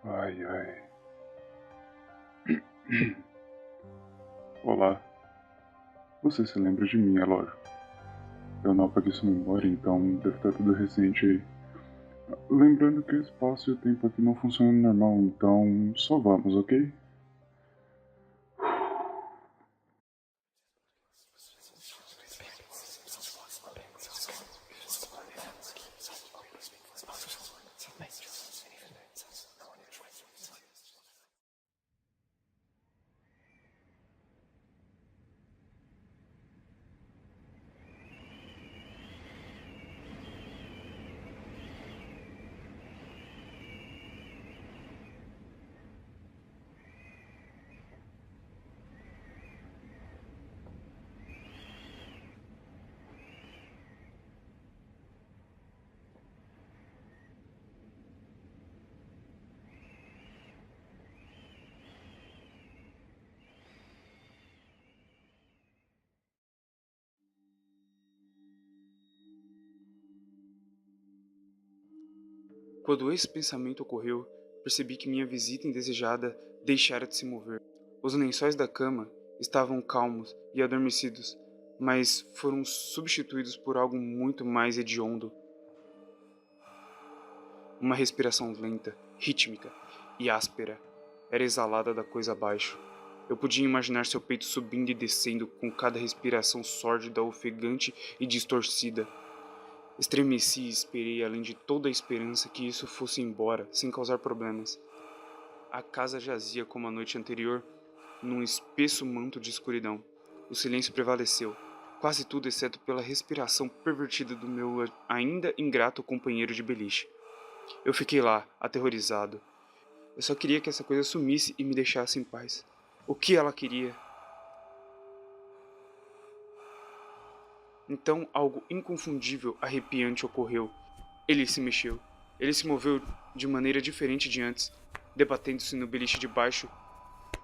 Ai, ai. Olá. Você se lembra de mim, é lógico. Eu não apaguei sua memória, então deve estar tudo recente aí. Lembrando que o espaço e o tempo aqui não funcionam normal, então só vamos, ok? Quando esse pensamento ocorreu, percebi que minha visita indesejada deixara de se mover. Os lençóis da cama estavam calmos e adormecidos, mas foram substituídos por algo muito mais hediondo. Uma respiração lenta, rítmica e áspera era exalada da coisa abaixo. Eu podia imaginar seu peito subindo e descendo com cada respiração sórdida, ofegante e distorcida. Estremeci e esperei, além de toda a esperança, que isso fosse embora, sem causar problemas. A casa jazia como a noite anterior, num espesso manto de escuridão. O silêncio prevaleceu, quase tudo exceto pela respiração pervertida do meu ainda ingrato companheiro de beliche. Eu fiquei lá, aterrorizado. Eu só queria que essa coisa sumisse e me deixasse em paz. O que ela queria? Então algo inconfundível, arrepiante ocorreu. Ele se mexeu. Ele se moveu de maneira diferente de antes, debatendo-se no beliche de baixo.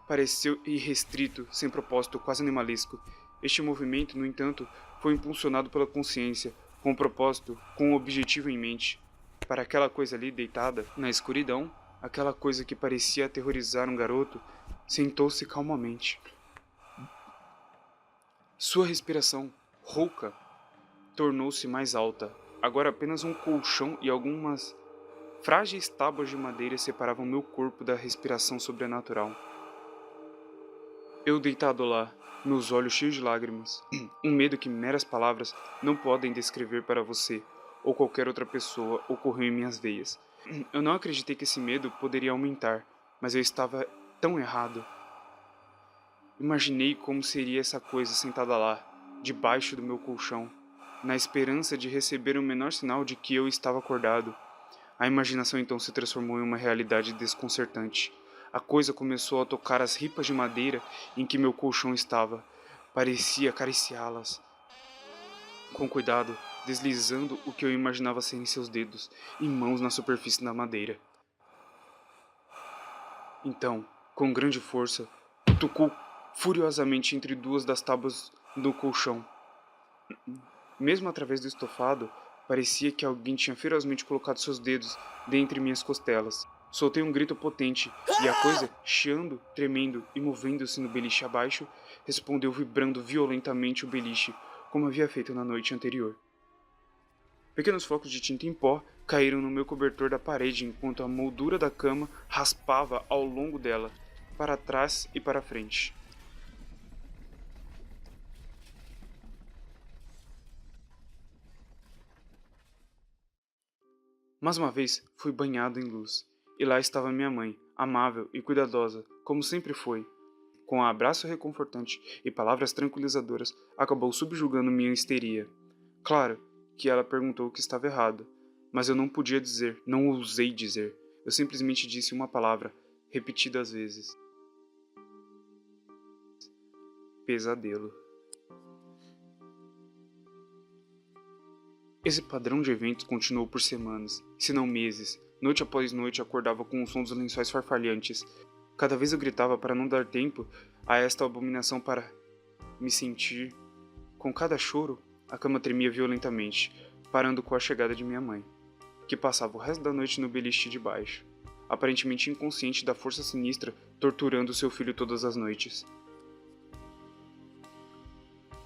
Pareceu irrestrito, sem propósito, quase animalesco. Este movimento, no entanto, foi impulsionado pela consciência, com um propósito, com um objetivo em mente. Para aquela coisa ali deitada, na escuridão, aquela coisa que parecia aterrorizar um garoto, sentou-se calmamente. Sua respiração, rouca, tornou-se mais alta. Agora apenas um colchão e algumas frágeis tábuas de madeira separavam meu corpo da respiração sobrenatural. Eu deitado lá, meus olhos cheios de lágrimas, um medo que meras palavras não podem descrever para você ou qualquer outra pessoa ocorreu em minhas veias. Eu não acreditei que esse medo poderia aumentar, mas eu estava tão errado. Imaginei como seria essa coisa sentada lá, debaixo do meu colchão, na esperança de receber o menor sinal de que eu estava acordado. A imaginação então se transformou em uma realidade desconcertante. A coisa começou a tocar as ripas de madeira em que meu colchão estava. Parecia acariciá-las. Com cuidado, deslizando o que eu imaginava serem seus dedos e mãos na superfície da madeira. Então, com grande força, tocou furiosamente entre duas das tábuas do colchão. Mesmo através do estofado, parecia que alguém tinha ferozmente colocado seus dedos dentre minhas costelas. Soltei um grito potente, e a coisa, chiando, tremendo e movendo-se no beliche abaixo, respondeu vibrando violentamente o beliche, como havia feito na noite anterior. Pequenos flocos de tinta em pó caíram no meu cobertor da parede enquanto a moldura da cama raspava ao longo dela, para trás e para frente. Mais uma vez fui banhado em luz, e lá estava minha mãe, amável e cuidadosa, como sempre foi. Com um abraço reconfortante e palavras tranquilizadoras, acabou subjugando minha histeria. Claro que ela perguntou o que estava errado, mas eu não podia dizer, não ousei dizer. Eu simplesmente disse uma palavra, repetidas vezes. Pesadelo. Esse padrão de eventos continuou por semanas, se não meses. Noite após noite acordava com o som dos lençóis farfalhantes. Cada vez eu gritava para não dar tempo a esta abominação para me sentir. Com cada choro, a cama tremia violentamente, parando com a chegada de minha mãe, que passava o resto da noite no beliche de baixo. aparentemente inconsciente da força sinistra torturando seu filho todas as noites.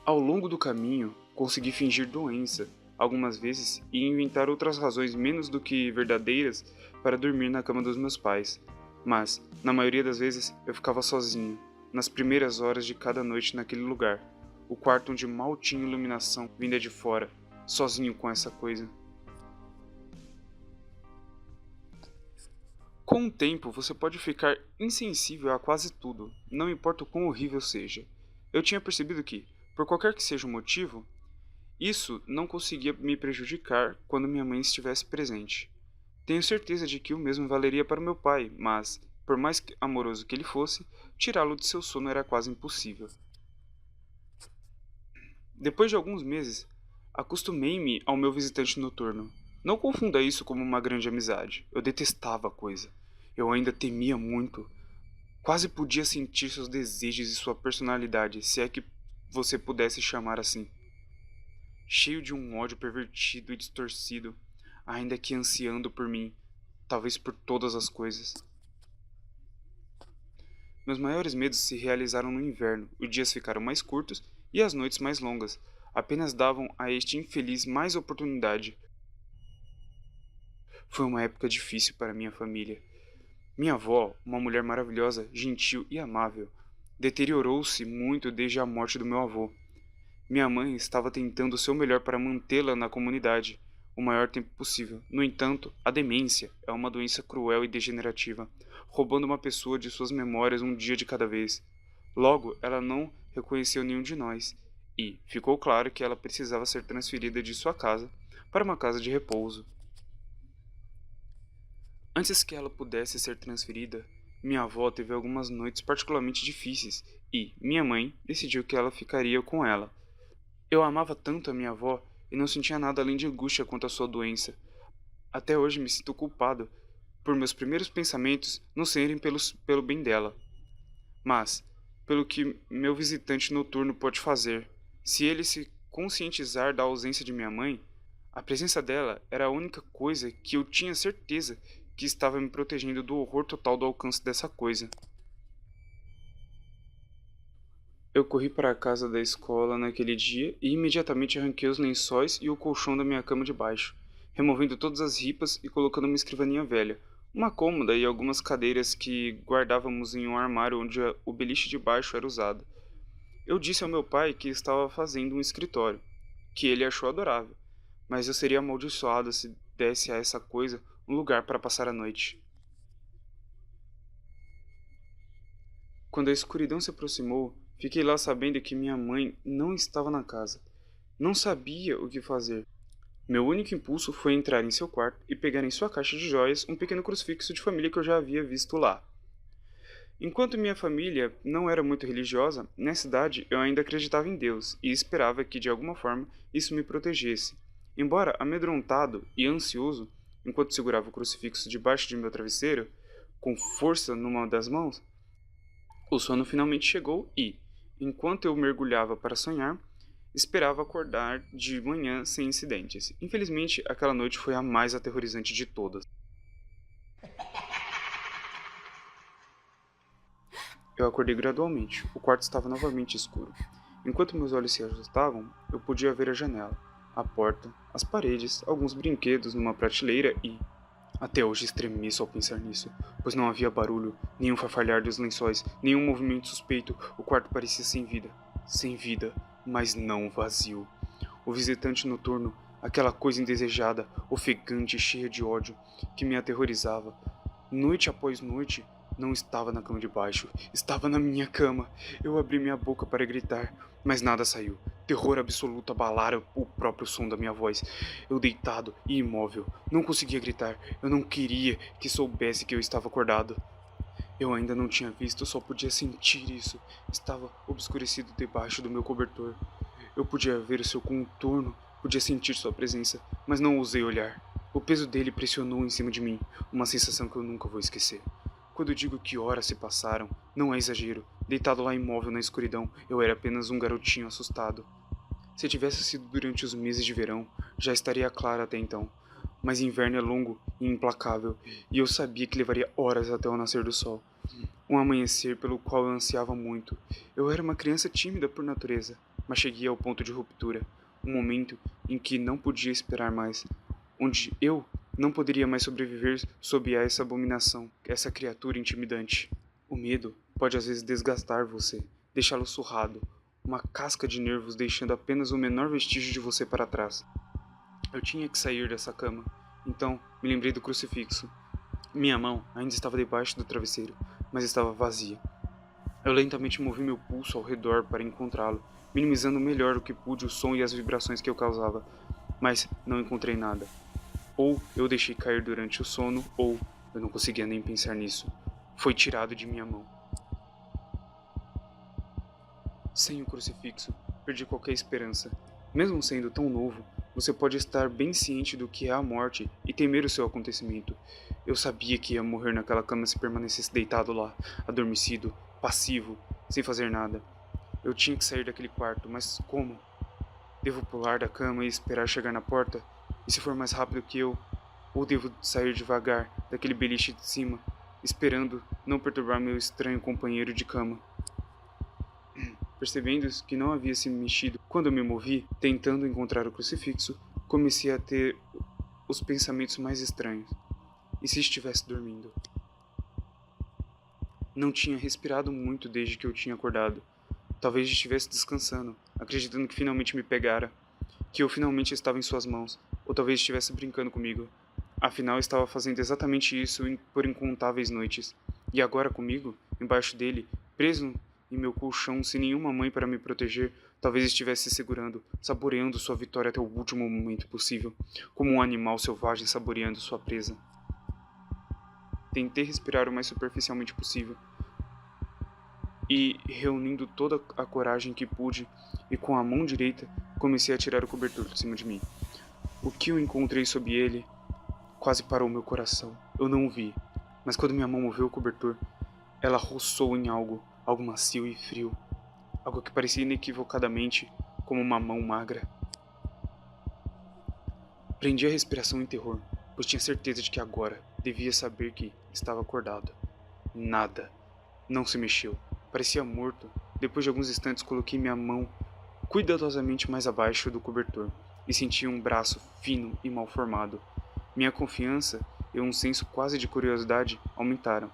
Ao longo do caminho, consegui fingir doença, algumas vezes, e inventar outras razões menos do que verdadeiras para dormir na cama dos meus pais. Mas, na maioria das vezes, eu ficava sozinho, nas primeiras horas de cada noite naquele lugar, o quarto onde mal tinha iluminação vinda de fora, sozinho com essa coisa. Com o tempo, você pode ficar insensível a quase tudo, não importa o quão horrível seja. Eu tinha percebido que, por qualquer que seja o motivo, isso não conseguia me prejudicar quando minha mãe estivesse presente. Tenho certeza de que o mesmo valeria para meu pai, mas, por mais amoroso que ele fosse, tirá-lo de seu sono era quase impossível. Depois de alguns meses, acostumei-me ao meu visitante noturno. Não confunda isso como uma grande amizade. Eu detestava a coisa. Eu ainda temia muito. Quase podia sentir seus desejos e sua personalidade, se é que você pudesse chamar assim. Cheio de um ódio pervertido e distorcido, ainda que ansiando por mim, talvez por todas as coisas. Meus maiores medos se realizaram no inverno. Os dias ficaram mais curtos e as noites mais longas. Apenas davam a este infeliz mais oportunidade. Foi uma época difícil para minha família. Minha avó, uma mulher maravilhosa, gentil e amável, deteriorou-se muito desde a morte do meu avô. Minha mãe estava tentando o seu melhor para mantê-la na comunidade o maior tempo possível. No entanto, a demência é uma doença cruel e degenerativa, roubando uma pessoa de suas memórias um dia de cada vez. Logo, ela não reconheceu nenhum de nós, e ficou claro que ela precisava ser transferida de sua casa para uma casa de repouso. Antes que ela pudesse ser transferida, minha avó teve algumas noites particularmente difíceis e minha mãe decidiu que ela ficaria com ela. Eu amava tanto a minha avó e não sentia nada além de angústia quanto à sua doença. Até hoje me sinto culpado por meus primeiros pensamentos não serem pelo bem dela, mas pelo que meu visitante noturno pode fazer. Se ele se conscientizar da ausência de minha mãe, a presença dela era a única coisa que eu tinha certeza que estava me protegendo do horror total do alcance dessa coisa. Eu corri para a casa da escola naquele dia e imediatamente arranquei os lençóis e o colchão da minha cama de baixo, removendo todas as ripas e colocando uma escrivaninha velha, uma cômoda e algumas cadeiras que guardávamos em um armário onde o beliche de baixo era usado. Eu disse ao meu pai que estava fazendo um escritório, que ele achou adorável, mas eu seria amaldiçoado se desse a essa coisa um lugar para passar a noite. Quando a escuridão se aproximou, fiquei lá sabendo que minha mãe não estava na casa. Não sabia o que fazer. Meu único impulso foi entrar em seu quarto e pegar em sua caixa de joias um pequeno crucifixo de família que eu já havia visto lá. Enquanto minha família não era muito religiosa, nessa idade eu ainda acreditava em Deus e esperava que de alguma forma isso me protegesse. Embora amedrontado e ansioso, enquanto segurava o crucifixo debaixo de meu travesseiro, com força numa das mãos, o sono finalmente chegou e, enquanto eu mergulhava para sonhar, esperava acordar de manhã sem incidentes. Infelizmente, aquela noite foi a mais aterrorizante de todas. Eu acordei gradualmente. O quarto estava novamente escuro. Enquanto meus olhos se ajustavam, eu podia ver a janela, a porta, as paredes, alguns brinquedos numa prateleira e... Até hoje estremeço ao pensar nisso, pois não havia barulho, nenhum farfalhar dos lençóis, nenhum movimento suspeito. O quarto parecia sem vida. Sem vida, mas não vazio. O visitante noturno, aquela coisa indesejada, ofegante e cheia de ódio, que me aterrorizava, noite após noite, não estava na cama de baixo, estava na minha cama. Eu abri minha boca para gritar, mas nada saiu. Terror absoluto abalara o próprio som da minha voz. Eu deitado e imóvel, não conseguia gritar. Eu não queria que soubesse que eu estava acordado. Eu ainda não tinha visto, só podia sentir isso. Estava obscurecido debaixo do meu cobertor. Eu podia ver o seu contorno, podia sentir sua presença, mas não ousei olhar. O peso dele pressionou em cima de mim, uma sensação que eu nunca vou esquecer. Quando digo que horas se passaram, não é exagero. Deitado lá imóvel na escuridão, eu era apenas um garotinho assustado. Se tivesse sido durante os meses de verão, já estaria claro até então. Mas inverno é longo e implacável, e eu sabia que levaria horas até o nascer do sol. Um amanhecer pelo qual eu ansiava muito. Eu era uma criança tímida por natureza, mas cheguei ao ponto de ruptura, um momento em que não podia esperar mais, onde eu não poderia mais sobreviver sob essa abominação, essa criatura intimidante. O medo pode às vezes desgastar você, deixá-lo surrado, uma casca de nervos deixando apenas o menor vestígio de você para trás. Eu tinha que sair dessa cama, então me lembrei do crucifixo. Minha mão ainda estava debaixo do travesseiro, mas estava vazia. Eu lentamente movi meu pulso ao redor para encontrá-lo, minimizando melhor o que pude o som e as vibrações que eu causava, mas não encontrei nada. Ou eu deixei cair durante o sono, ou eu não conseguia nem pensar nisso. Foi tirado de minha mão. Sem o crucifixo, perdi qualquer esperança. Mesmo sendo tão novo, você pode estar bem ciente do que é a morte e temer o seu acontecimento. Eu sabia que ia morrer naquela cama se permanecesse deitado lá, adormecido, passivo, sem fazer nada. Eu tinha que sair daquele quarto, mas como? Devo pular da cama e esperar chegar na porta? E se for mais rápido que eu? Ou devo sair devagar daquele beliche de cima, esperando não perturbar meu estranho companheiro de cama? Percebendo que não havia se mexido quando eu me movi, tentando encontrar o crucifixo, comecei a ter os pensamentos mais estranhos. E se estivesse dormindo? Não tinha respirado muito desde que eu tinha acordado. Talvez estivesse descansando, acreditando que finalmente me pegara, que eu finalmente estava em suas mãos, ou talvez estivesse brincando comigo. Afinal, estava fazendo exatamente isso por incontáveis noites. E agora comigo, embaixo dele, preso em meu colchão sem nenhuma mãe para me proteger, talvez estivesse se segurando, saboreando sua vitória até o último momento possível, como um animal selvagem saboreando sua presa. Tentei respirar o mais superficialmente possível, e, reunindo toda a coragem que pude, e com a mão direita, comecei a tirar o cobertor de cima de mim. O que eu encontrei sob ele quase parou meu coração. Eu não o vi, mas quando minha mão moveu o cobertor, ela roçou em algo macio e frio, algo que parecia inequivocadamente como uma mão magra. Prendi a respiração em terror, pois tinha certeza de que agora devia saber que estava acordado. Nada. Não se mexeu. Parecia morto. Depois de alguns instantes, coloquei minha mão cuidadosamente mais abaixo do cobertor e senti um braço fino e mal formado. Minha confiança e um senso quase de curiosidade aumentaram,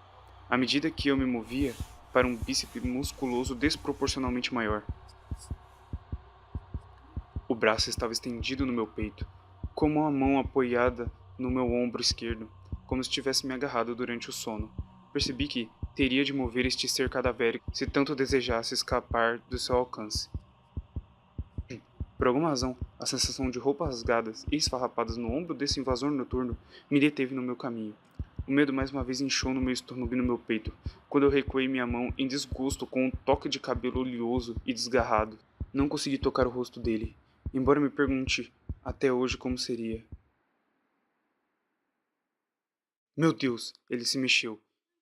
à medida que eu me movia para um bíceps musculoso desproporcionalmente maior. O braço estava estendido no meu peito, como uma mão apoiada no meu ombro esquerdo, como se tivesse me agarrado durante o sono. Percebi que teria de mover este ser cadavérico se tanto desejasse escapar do seu alcance. Por alguma razão, a sensação de roupas rasgadas e esfarrapadas no ombro desse invasor noturno me deteve no meu caminho. O medo mais uma vez inchou no meu estômago e no meu peito, quando eu recuei minha mão em desgosto com um toque de cabelo oleoso e desgarrado. Não consegui tocar o rosto dele, embora me pergunte até hoje como seria. Meu Deus, ele se mexeu.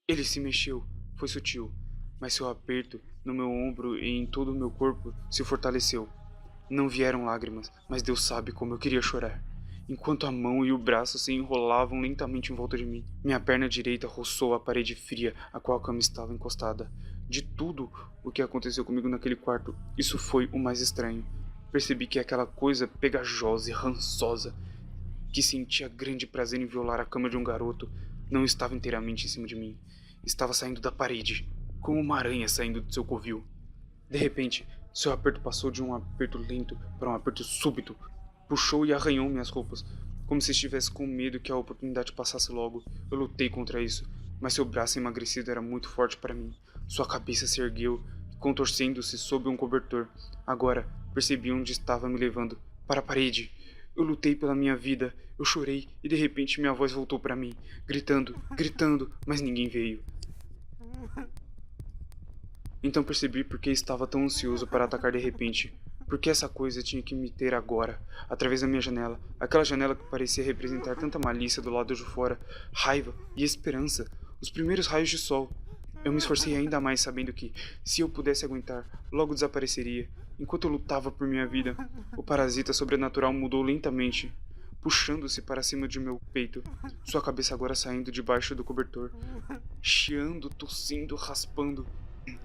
Ele se mexeu. Foi sutil, mas seu aperto no meu ombro e em todo o meu corpo se fortaleceu. Não vieram lágrimas, mas Deus sabe como eu queria chorar. Enquanto a mão e o braço se enrolavam lentamente em volta de mim, minha perna direita roçou a parede fria a qual a cama estava encostada. De tudo o que aconteceu comigo naquele quarto, isso foi o mais estranho. Percebi que aquela coisa pegajosa e rançosa, que sentia grande prazer em violar a cama de um garoto, não estava inteiramente em cima de mim. Estava saindo da parede, como uma aranha saindo do seu covil. De repente, seu aperto passou de um aperto lento para um aperto súbito. Puxou e arranhou minhas roupas, como se estivesse com medo que a oportunidade passasse logo. Eu lutei contra isso, mas seu braço emagrecido era muito forte para mim. Sua cabeça se ergueu, contorcendo-se sob um cobertor. Agora, percebi onde estava me levando. Para a parede. Eu lutei pela minha vida, eu chorei e de repente minha voz voltou para mim, gritando, mas ninguém veio. Então percebi por que estava tão ansioso para atacar de repente. Por que essa coisa tinha que me ter agora, através da minha janela? Aquela janela que parecia representar tanta malícia do lado de fora, raiva e esperança. Os primeiros raios de sol. Eu me esforcei ainda mais sabendo que, se eu pudesse aguentar, logo desapareceria. Enquanto eu lutava por minha vida, o parasita sobrenatural mudou lentamente. puxando-se para cima de meu peito, sua cabeça agora saindo debaixo do cobertor, chiando, tossindo, raspando.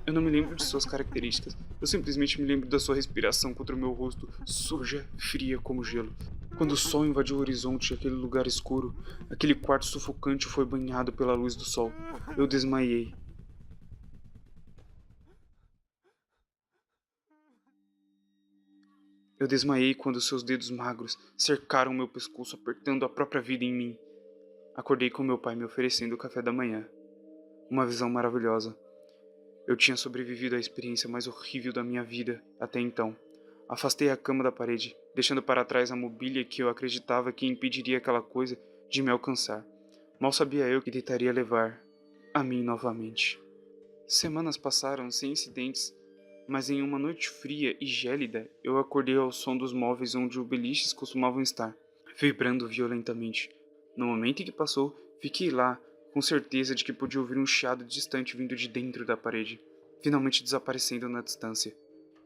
Eu não me lembro de suas características, eu simplesmente me lembro da sua respiração contra o meu rosto, suja, fria como gelo. Quando o sol invadiu o horizonte e aquele lugar escuro, aquele quarto sufocante foi banhado pela luz do sol. Eu desmaiei. Eu desmaiei quando seus dedos magros cercaram meu pescoço, apertando a própria vida em mim. Acordei com meu pai me oferecendo o café da manhã. Uma visão maravilhosa. Eu tinha sobrevivido à experiência mais horrível da minha vida até então. Afastei a cama da parede, deixando para trás a mobília que eu acreditava que impediria aquela coisa de me alcançar. Mal sabia eu que tentaria levar a mim novamente. Semanas passaram sem incidentes, mas em uma noite fria e gélida eu acordei ao som dos móveis onde os beliches costumavam estar, vibrando violentamente. No momento em que passou, fiquei lá, com certeza de que podia ouvir um chiado distante vindo de dentro da parede, finalmente desaparecendo na distância.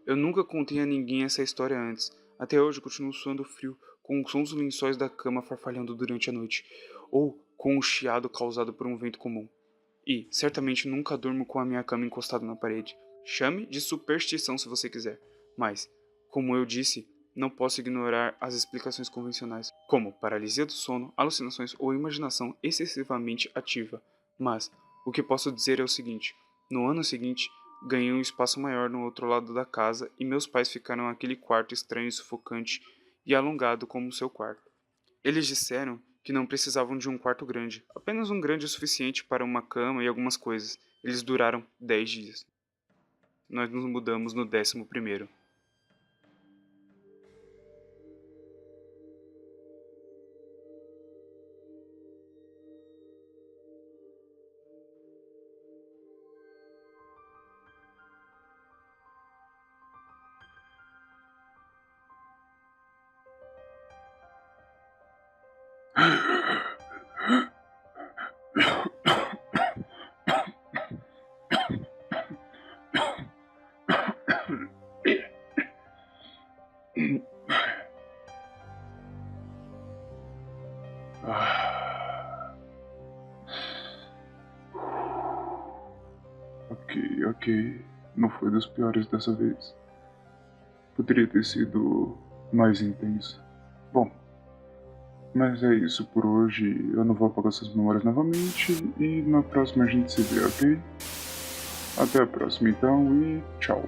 Eu nunca contei a ninguém essa história antes. Até hoje continuo suando frio, com os sons dos lençóis da cama farfalhando durante a noite, ou com o chiado causado por um vento comum. E, certamente, nunca durmo com a minha cama encostada na parede. Chame de superstição se você quiser, mas, como eu disse, não posso ignorar as explicações convencionais, como paralisia do sono, alucinações ou imaginação excessivamente ativa. Mas, o que posso dizer é o seguinte: no ano seguinte, ganhei um espaço maior no outro lado da casa e meus pais ficaram naquele quarto estranho e sufocante e alongado como seu quarto. Eles disseram que não precisavam de um quarto grande, apenas um grande o suficiente para uma cama e algumas coisas. Eles duraram 10 dias. Nós nos mudamos no 11º. Ah, ok, ok. Não foi dos piores dessa vez. Poderia ter sido mais intenso. Bom, mas é isso por hoje. Eu não vou apagar essas memórias novamente. E na próxima a gente se vê, ok? Até a próxima então e tchau.